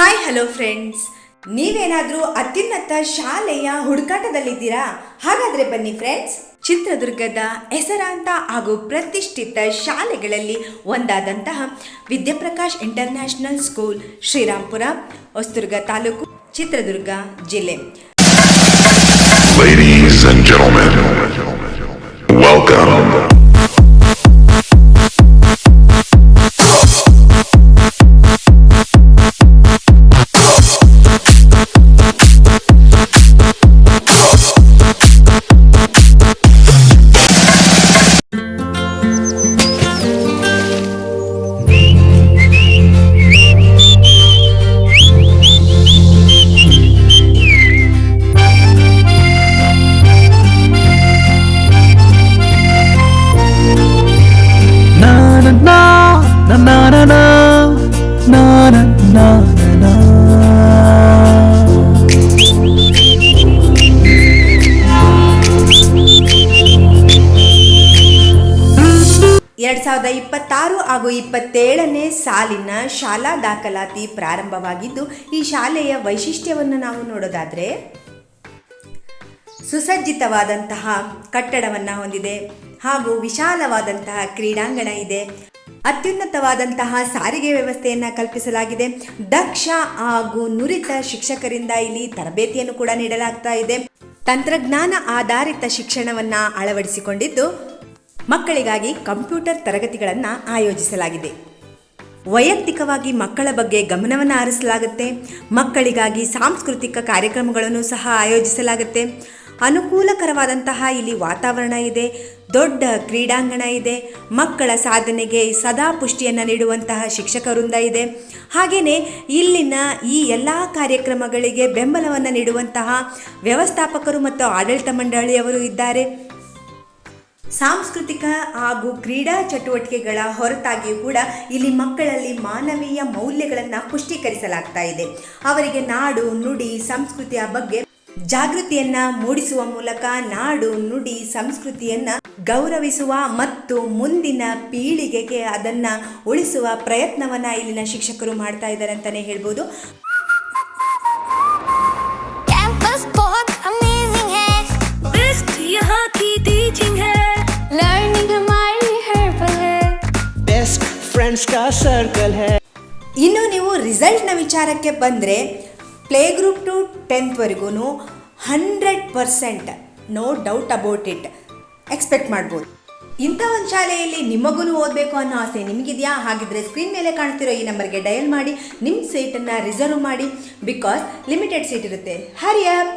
Hi hello friends, ನೀವೇನಾದರೂ ಅತ್ಯುನ್ನತ ಶಾಲೆಯ ಹುಡುಕಾಟದಲ್ಲಿದ್ದೀರಾ? ಹಾಗಾದರೆ ಬನ್ನಿ ಫ್ರೆಂಡ್ಸ್, ಚಿತ್ರದುರ್ಗದ ಹೆಸರಾಂತ ಹಾಗೂ ಪ್ರತಿಷ್ಠಿತ ಶಾಲೆಗಳಲ್ಲಿ ಒಂದಾದಂತಹ ವಿದ್ಯಾಪ್ರಕಾಶ್ ಇಂಟರ್ನ್ಯಾಷನಲ್ ಸ್ಕೂಲ್, ಶ್ರೀರಾಂಪುರ, ಹೊಸದುರ್ಗ ತಾಲೂಕು, ಚಿತ್ರದುರ್ಗ ಜಿಲ್ಲೆ. Ladies and gentlemen, welcome. ಎರಡು 2026 ಹಾಗೂ 27ನೇ ಸಾಲಿನ ಶಾಲಾ ದಾಖಲಾತಿ ಪ್ರಾರಂಭವಾಗಿದ್ದು, ಈ ಶಾಲೆಯ ವೈಶಿಷ್ಟ್ಯವನ್ನು ನಾವು ನೋಡೋದಾದರೆ, ಸುಸಜ್ಜಿತವಾದಂತಹ ಕಟ್ಟಡವನ್ನು ಹೊಂದಿದೆ ಹಾಗೂ ವಿಶಾಲವಾದಂತಹ ಕ್ರೀಡಾಂಗಣ ಇದೆ. ಅತ್ಯುನ್ನತವಾದಂತಹ ಸಾರಿಗೆ ವ್ಯವಸ್ಥೆಯನ್ನು ಕಲ್ಪಿಸಲಾಗಿದೆ. ದಕ್ಷ ಹಾಗೂ ನುರಿತ ಶಿಕ್ಷಕರಿಂದ ಇಲ್ಲಿ ತರಬೇತಿಯನ್ನು ಕೂಡ ನೀಡಲಾಗ್ತಾ ಇದೆ. ತಂತ್ರಜ್ಞಾನ ಆಧಾರಿತ ಶಿಕ್ಷಣವನ್ನು ಅಳವಡಿಸಿಕೊಂಡಿದ್ದು, ಮಕ್ಕಳಿಗಾಗಿ ಕಂಪ್ಯೂಟರ್ ತರಗತಿಗಳನ್ನು ಆಯೋಜಿಸಲಾಗಿದೆ. ವೈಯಕ್ತಿಕವಾಗಿ ಮಕ್ಕಳ ಬಗ್ಗೆ ಗಮನವನ್ನು ಹರಿಸಲಾಗುತ್ತೆ. ಮಕ್ಕಳಿಗಾಗಿ ಸಾಂಸ್ಕೃತಿಕ ಕಾರ್ಯಕ್ರಮಗಳನ್ನು ಸಹ ಆಯೋಜಿಸಲಾಗುತ್ತೆ. ಅನುಕೂಲಕರವಾದಂತಹ ಇಲ್ಲಿ ವಾತಾವರಣ ಇದೆ. ದೊಡ್ಡ ಕ್ರೀಡಾಂಗಣ ಇದೆ. ಮಕ್ಕಳ ಸಾಧನೆಗೆ ಸದಾ ಪುಷ್ಟಿಯನ್ನು ನೀಡುವಂತಹ ಶಿಕ್ಷಕ ವೃಂದ ಇದೆ. ಹಾಗೆಯೇ ಇಲ್ಲಿನ ಈ ಎಲ್ಲ ಕಾರ್ಯಕ್ರಮಗಳಿಗೆ ಬೆಂಬಲವನ್ನು ನೀಡುವಂತಹ ವ್ಯವಸ್ಥಾಪಕರು ಮತ್ತು ಆಡಳಿತ ಮಂಡಳಿಯವರು ಇದ್ದಾರೆ. ಸಾಂಸ್ಕೃತಿಕ ಹಾಗೂ ಕ್ರೀಡಾ ಚಟುವಟಿಕೆಗಳ ಹೊರತಾಗಿಯೂ ಕೂಡ ಇಲ್ಲಿ ಮಕ್ಕಳಲ್ಲಿ ಮಾನವೀಯ ಮೌಲ್ಯಗಳನ್ನು ಪುಷ್ಟೀಕರಿಸಲಾಗ್ತಾ ಇದೆ. ಅವರಿಗೆ ನಾಡು, ನುಡಿ, ಸಂಸ್ಕೃತಿಯ ಬಗ್ಗೆ ಜಾಗೃತಿಯನ್ನು ಮೂಡಿಸುವ ಮೂಲಕ ನಾಡು, ನುಡಿ, ಸಂಸ್ಕೃತಿಯನ್ನು ಗೌರವಿಸುವ ಮತ್ತು ಮುಂದಿನ ಪೀಳಿಗೆಗೆ ಅದನ್ನು ಉಳಿಸುವ ಪ್ರಯತ್ನವನ್ನು ಇಲ್ಲಿನ ಶಿಕ್ಷಕರು ಮಾಡ್ತಾ ಇದ್ದಾರೆ ಅಂತಲೇ ಹೇಳ್ಬೋದು. ಇನ್ನು ನೀವು ರಿಸಲ್ಟ್ನ ವಿಚಾರಕ್ಕೆ ಬಂದರೆ, ಪ್ಲೇ ಗ್ರೂಪ್ ಟು 10th ವರೆಗೂ 100% no doubt about it expect ಮಾಡ್ಬೋದು. ಇಂಥ ಒಂದು ಶಾಲೆಯಲ್ಲಿ ನಿಮಗೂ ಓದಬೇಕು ಅನ್ನೋ ಆಸೆ ನಿಮಗಿದೆಯಾ? ಹಾಗಿದ್ರೆ ಸ್ಕ್ರೀನ್ ಮೇಲೆ ಕಾಣ್ತಿರೋ ಈ ನಂಬರ್ಗೆ ಡಯಲ್ ಮಾಡಿ ನಿಮ್ಮ ಸೀಟನ್ನು ರಿಸರ್ವ್ ಮಾಡಿ. ಬಿಕಾಸ್ ಲಿಮಿಟೆಡ್ ಸೀಟ್ ಇರುತ್ತೆ. Hurry up.